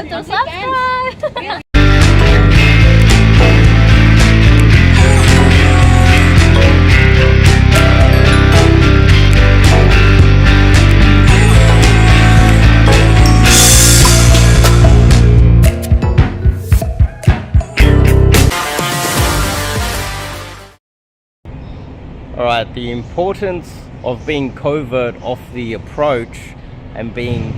forget to subscribe. Alright, the importance of being covert of the approach and being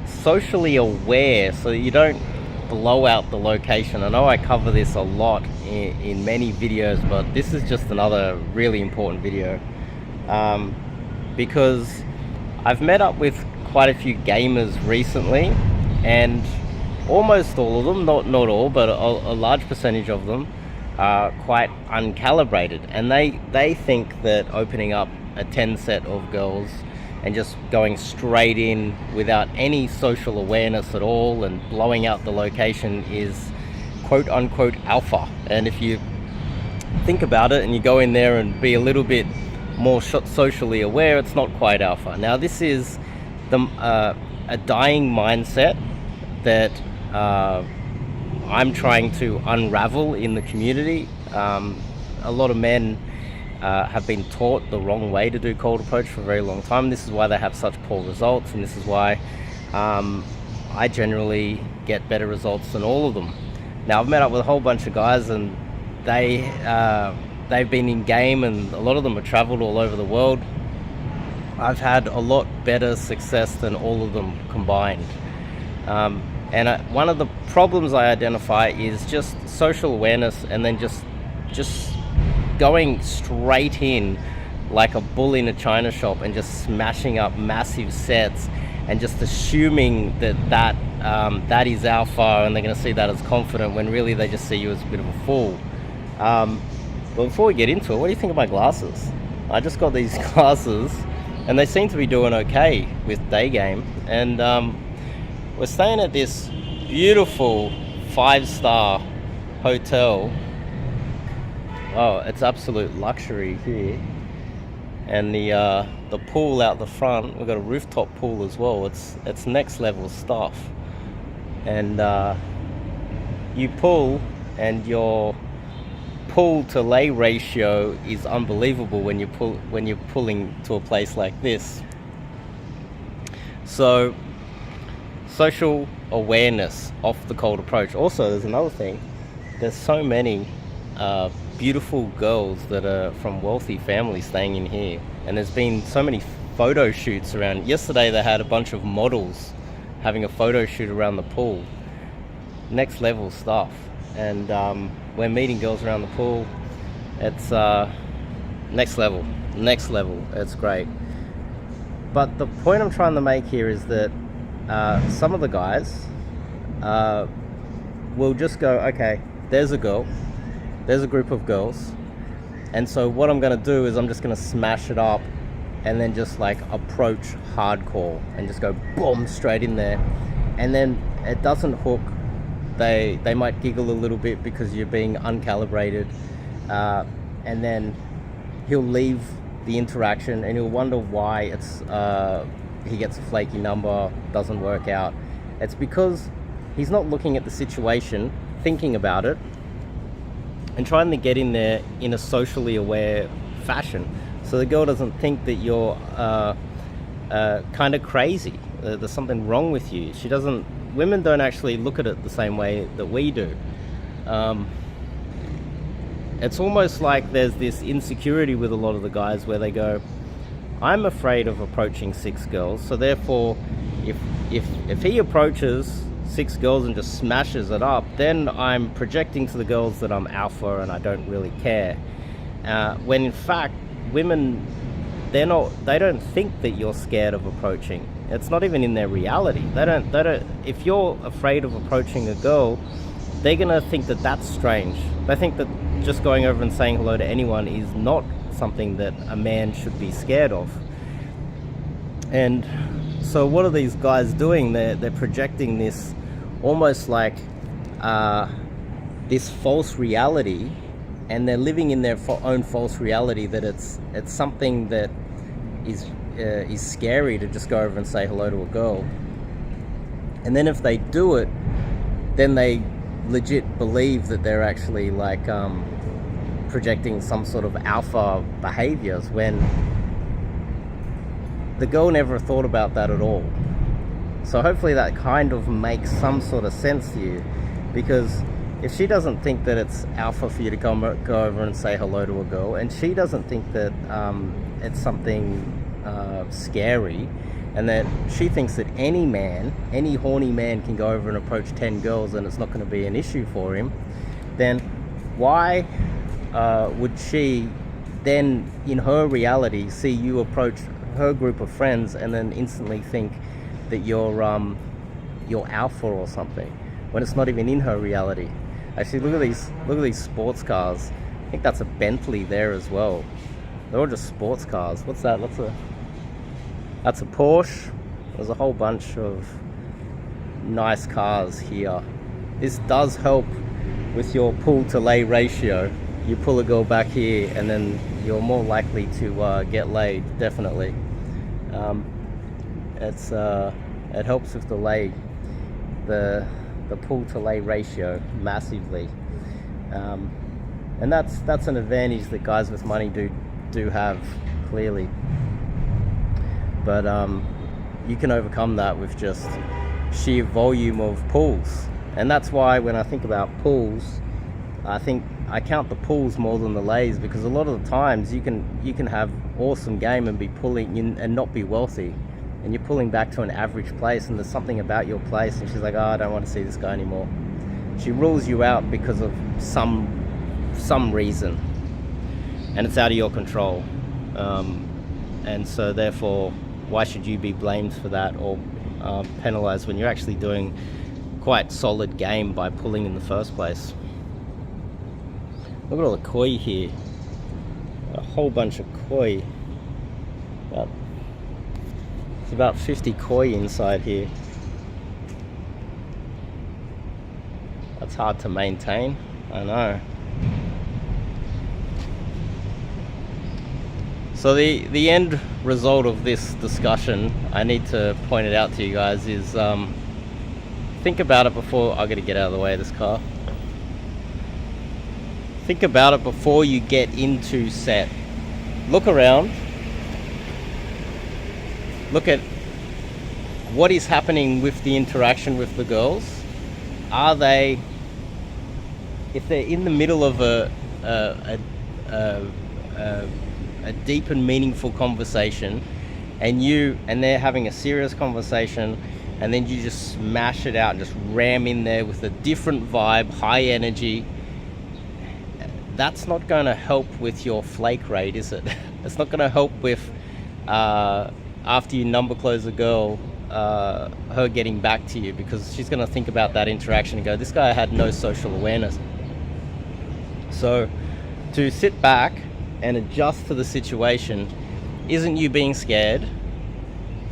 socially aware so that you don't blow out the location. I know I cover this a lot in many videos, but this is just another really important video because I've met up with quite a few gamers recently, and almost all of them, not all, but a large percentage of them are quite uncalibrated, and they think that opening up a 10 set of girls and just going straight in without any social awareness at all and blowing out the location is quote unquote alpha. And if you think about it and you go in there and be a little bit more socially aware, it's not quite alpha. Now this is a dying mindset that I'm trying to unravel in the community. A lot of men have been taught the wrong way to do cold approach for a very long time. This is why they have such poor results, and this is why I generally get better results than all of them. Now I've met up with a whole bunch of guys, and they've been in game, and a lot of them have traveled all over the world. I've had a lot better success than all of them combined. And one of the problems I identify is just social awareness, and then just going straight in like a bull in a china shop and just smashing up massive sets and just assuming that is alpha, and they're going to see that as confident when really they just see you as a bit of a fool. But before we get into it, what do you think of my glasses? I just got these glasses and they seem to be doing okay with Daygame, and we're staying at this beautiful 5-star hotel. Oh, it's absolute luxury here. And the pool out the front, we've got a rooftop pool as well. It's next level stuff. And you pull, and your pull to lay ratio is unbelievable when you're pulling to a place like this. So social awareness of the cold approach. Also, there's another thing. There's so many beautiful girls that are from wealthy families staying in here, and there's been so many photo shoots around. Yesterday they had a bunch of models having a photo shoot around the pool. Next level stuff. And we're meeting girls around the pool. It's next level. It's great. But the point I'm trying to make here is that some of the guys will just go, okay, there's a girl, there's a group of girls, and so what I'm going to do is I'm just going to smash it up and then just like approach hardcore and just go boom straight in there, and then it doesn't hook. They might giggle a little bit because you're being uncalibrated, and then he'll leave the interaction and he'll wonder why he gets a flaky number, doesn't work out. It's because he's not looking at the situation, thinking about it, and trying to get in there in a socially aware fashion. So the girl doesn't think that you're kind of crazy, there's something wrong with you. Women don't actually look at it the same way that we do. It's almost like there's this insecurity with a lot of the guys where they go, I'm afraid of approaching 6 girls, so therefore if he approaches 6 girls and just smashes it up, then I'm projecting to the girls that I'm alpha and I don't really care. When in fact women, they don't think that you're scared of approaching. It's not even in their reality. They don't if you're afraid of approaching a girl, they're gonna think that that's strange. They think that just going over and saying hello to anyone is not something that a man should be scared of. And so what are these guys doing? They're projecting this almost like this false reality, and they're living in their own false reality that it's something that is scary to just go over and say hello to a girl. And then if they do it, then they legit believe that they're actually like projecting some sort of alpha behaviors, when the girl never thought about that at all. So hopefully that kind of makes some sort of sense to you, because if she doesn't think that it's alpha for you to go over and say hello to a girl, and she doesn't think that it's something scary, and that she thinks that any horny man can go over and approach 10 girls and it's not going to be an issue for him, then why would she then, in her reality, see you approach her group of friends and then instantly think that you're alpha or something, when it's not even in her reality? Actually, look at these sports cars. I think that's a Bentley there as well. They're all just sports cars. What's that? That's a Porsche. There's a whole bunch of nice cars here. This does help with your pull to lay ratio. You pull a girl back here and then you're more likely to get laid, definitely. It helps with the pull to lay ratio massively. And that's an advantage that guys with money do have, clearly. But you can overcome that with just sheer volume of pulls. And that's why when I think about pulls, I think I count the pulls more than the lays, because a lot of the times you can have awesome game and be pulling in and not be wealthy, and you're pulling back to an average place, and there's something about your place and she's like, oh, I don't want to see this guy anymore. She rules you out because of some reason, and it's out of your control. And so therefore, why should you be blamed for that or penalized when you're actually doing quite solid game by pulling in the first place? Look at all the koi here. A whole bunch of koi. It's about 50 koi inside here. That's hard to maintain, I know. So the end result of this discussion, I need to point it out to you guys, is think about it before. I gotta get out of the way of this car. Think about it before you get into set. Look around. Look at what is happening with the interaction with the girls. Are they, if they're in the middle of a deep and meaningful conversation, and they're having a serious conversation, and then you just smash it out and just ram in there with a different vibe, high energy, that's not going to help with your flake rate, is it? It's not going to help with after you number close a girl, her getting back to you, because she's going to think about that interaction and go, this guy had no social awareness. So to sit back and adjust to the situation isn't you being scared.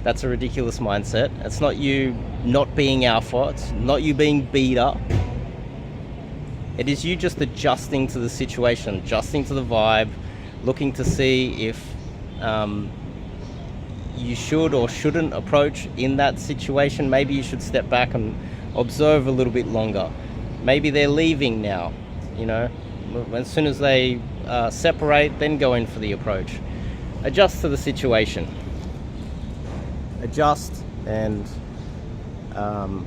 That's a ridiculous mindset. It's not you not being alpha. It's not you being beat up. It is you just adjusting to the situation, adjusting to the vibe, looking to see if you should or shouldn't approach in that situation. Maybe you should step back and observe a little bit longer. Maybe they're leaving now, you know. As soon as they separate, then go in for the approach. Adjust to the situation. Adjust, and don't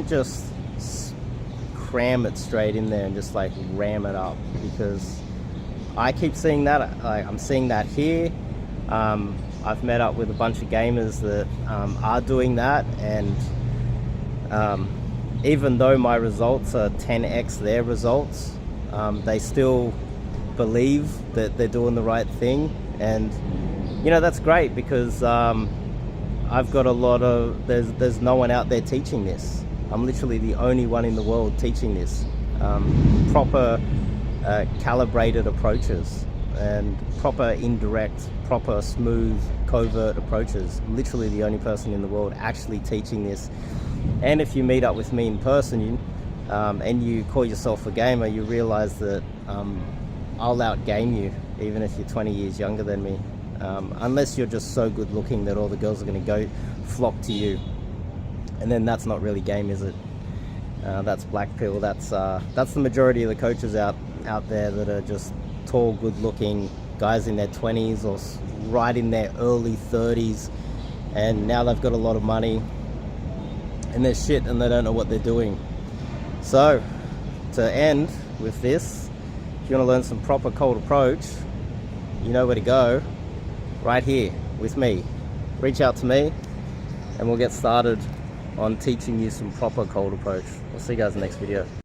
just cram it straight in there and just like ram it up, because I keep seeing that. I'm seeing that here. I've met up with a bunch of gamers that are doing that, and even though my results are 10x their results, they still believe that they're doing the right thing. And you know, that's great, because I've got a lot of, there's no one out there teaching this. I'm literally the only one in the world teaching this. Proper calibrated approaches and proper indirect, proper smooth, covert approaches. I'm literally the only person in the world actually teaching this. And if you meet up with me in person, and you call yourself a gamer, you realize that I'll outgame you, even if you're 20 years younger than me. Unless you're just so good looking that all the girls are going to go flock to you. and then that's not really game, is it? That's black pill. That's the majority of the coaches out there that are just tall, good-looking guys in their 20s or right in their early 30s, and now they've got a lot of money and they're shit and they don't know what they're doing. So to end with this, if you want to learn some proper cold approach, you know where to go. Right here with me. Reach out to me and we'll get started on teaching you some proper cold approach. I'll see you guys in the next video.